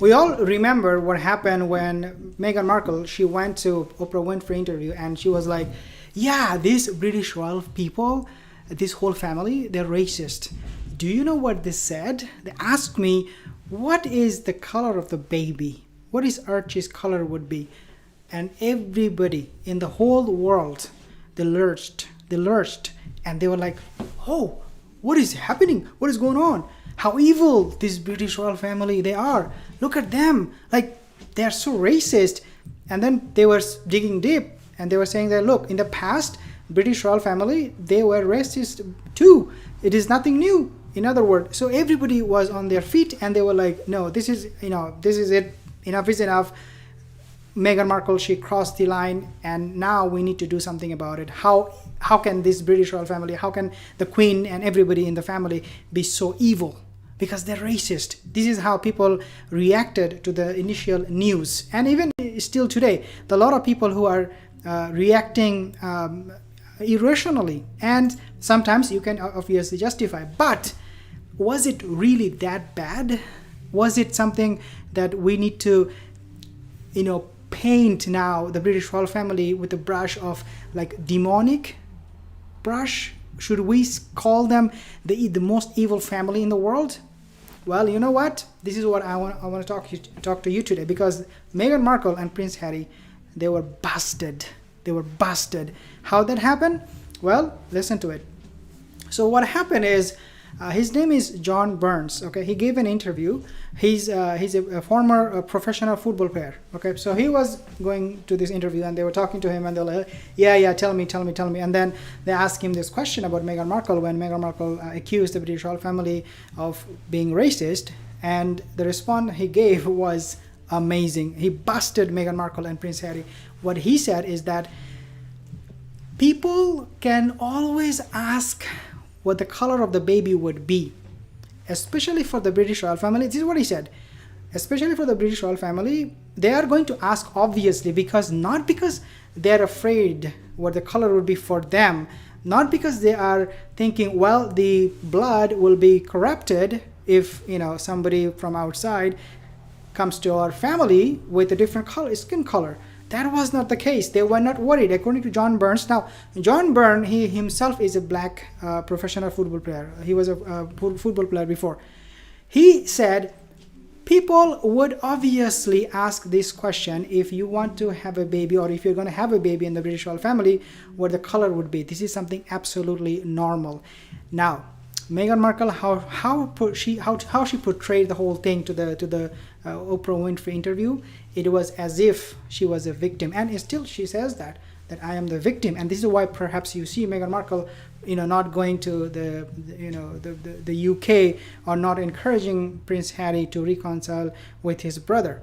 We all remember what happened when Meghan Markle, she went to Oprah Winfrey interview and she was like, yeah, these British royal people, this whole family, they're racist. Do you know what they said? They asked me, what is the color of the baby? What is Archie's color would be? And everybody in the whole world, they lurched, and they were like, oh, what is happening? What is going on? How evil this British royal family they are. Look at them. Like, they are so racist. And then they were digging deep and they were saying that, look, in the past, British royal family, they were racist too. It is nothing new. In other words, so everybody was on their feet and they were like, no, this is it. Enough is enough. Meghan Markle, she crossed the line and now we need to do something about it. How can this British royal family, how can the Queen and everybody in the family be so evil? Because they're racist. This is how people reacted to the initial news. And even still today, there are a lot of people who are reacting irrationally. And sometimes you can obviously justify. But was it really that bad? Was it something that we need to, paint now the British royal family with a brush of like demonic brush? Should we call them the most evil family in the world? Well, you know what? This is what I want to talk to you today, because Meghan Markle and Prince Harry, they were busted. How that happened? Well, listen to it. So what happened is, his name is John Burns. Okay, he gave an interview. He's a former professional football player. Okay, so he was going to this interview and they were talking to him and they're like, yeah, tell me. And then they asked him this question about Meghan Markle when Meghan Markle accused the British royal family of being racist, and the response he gave was amazing. He busted Meghan Markle and Prince Harry. What he said is that people can always ask what the color of the baby would be, especially for the British royal family. This is what he said. Especially for the British royal family, they are going to ask obviously, not because they're afraid what the color would be for them, not because they are thinking, well, the blood will be corrupted if somebody from outside comes to our family with a different skin color. That was not the case. They were not worried, according to John Burns. Now, John Burns, he himself is a black professional football player. He was a football player before. He said, people would obviously ask this question if you want to have a baby, or if you're going to have a baby in the British royal family, what the color would be. This is something absolutely normal. Now, Meghan Markle, how she portrayed the whole thing to the Oprah Winfrey interview, it was as if she was a victim, and still she says that I am the victim, and this is why perhaps you see Meghan Markle, not going to the UK, or not encouraging Prince Harry to reconcile with his brother.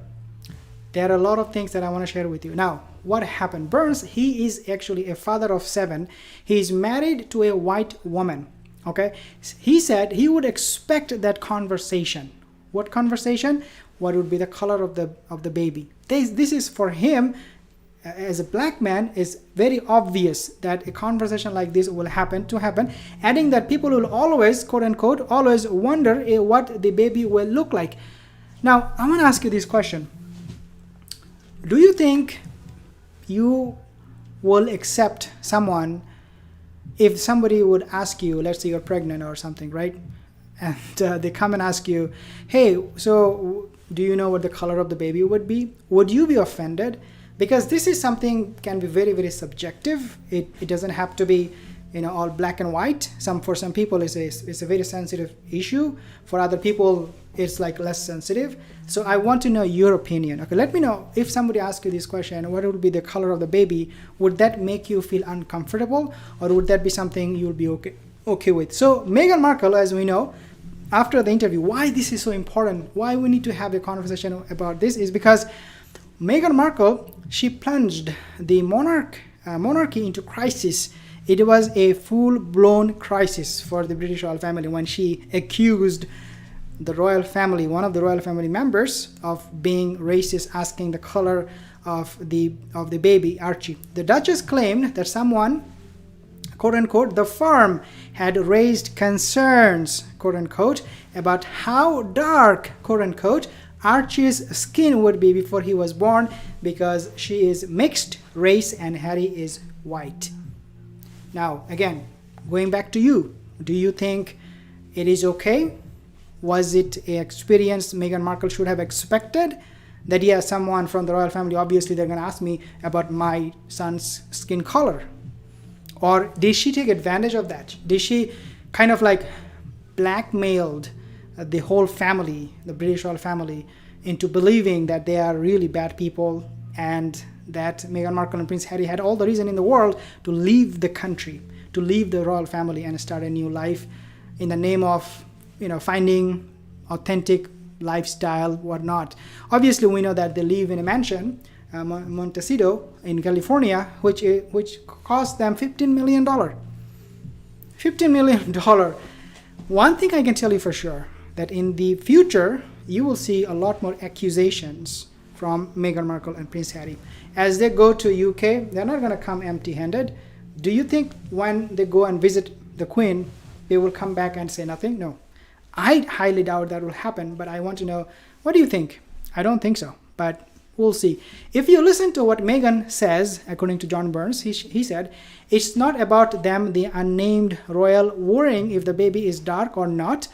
There are a lot of things that I want to share with you. Now, what happened? Burns, he is actually a father of 7. He is married to a white woman. Okay, he said he would expect that conversation. What conversation? What would be the color of the baby? This is for him, as a black man, is very obvious that a conversation like this will happen. Adding that people will always, quote unquote, always wonder what the baby will look like. Now, I want to ask you this question. Do you think you will accept someone if somebody would ask you, let's say you're pregnant or something, right? And they come and ask you, hey, so do you know what the color of the baby would be? Would you be offended? Because this is something can be very, very subjective. It doesn't have to be all black and white. For some people it's a very sensitive issue. For other people it's like less sensitive. So I want to know your opinion. Okay, let me know if somebody asks you this question, what would be the color of the baby? Would that make you feel uncomfortable, or would that be something you'll be okay with? So Meghan Markle, as we know, after the interview, why this is so important, why we need to have a conversation about this, is because Meghan Markle, she plunged the monarchy into crisis. It was a full-blown crisis for the British royal family when she accused the royal family, one of the royal family members, of being racist, asking the color of the baby Archie. The Duchess claimed that someone, quote unquote, the firm had raised concerns, quote unquote, about how dark, quote unquote, Archie's skin would be before he was born, because she is mixed race and Harry is white. Now, again, going back to you, do you think it is okay? Was it an experience Meghan Markle should have expected? That, yeah, someone from the royal family, obviously they're going to ask me about my son's skin color. Or did she take advantage of that? Did she kind of like blackmailed the whole family, the British royal family, into believing that they are really bad people, and that Meghan Markle and Prince Harry had all the reason in the world to leave the country, to leave the royal family and start a new life in the name of, finding authentic lifestyle, whatnot. Obviously, we know that they live in a mansion, Montecito in California, which cost them $15 million. $15 million. One thing I can tell you for sure, that in the future, you will see a lot more accusations from Meghan Markle and Prince Harry. As they go to UK, they're not going to come empty-handed. Do you think when they go and visit the Queen, they will come back and say nothing? No. I highly doubt that will happen, but I want to know, what do you think? I don't think so, but we'll see. If you listen to what Meghan says, according to John Burns, he said, it's not about them, the unnamed royal, worrying if the baby is dark or not.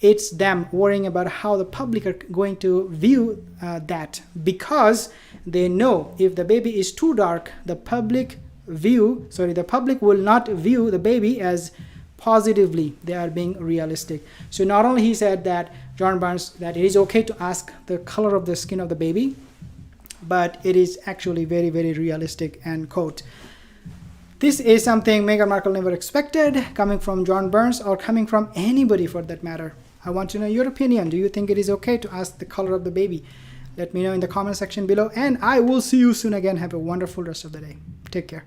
It's them worrying about how the public are going to view that, because they know if the baby is too dark, the public will not view the baby as positively. They are being realistic. So not only he said that, John Barnes, that it is okay to ask the color of the skin of the baby, but it is actually very, very realistic, and quote. This is something Meghan Markle never expected, coming from John Burns or coming from anybody for that matter. I want to know your opinion. Do you think it is okay to ask the color of the baby? Let me know in the comment section below, and I will see you soon again. Have a wonderful rest of the day. Take care.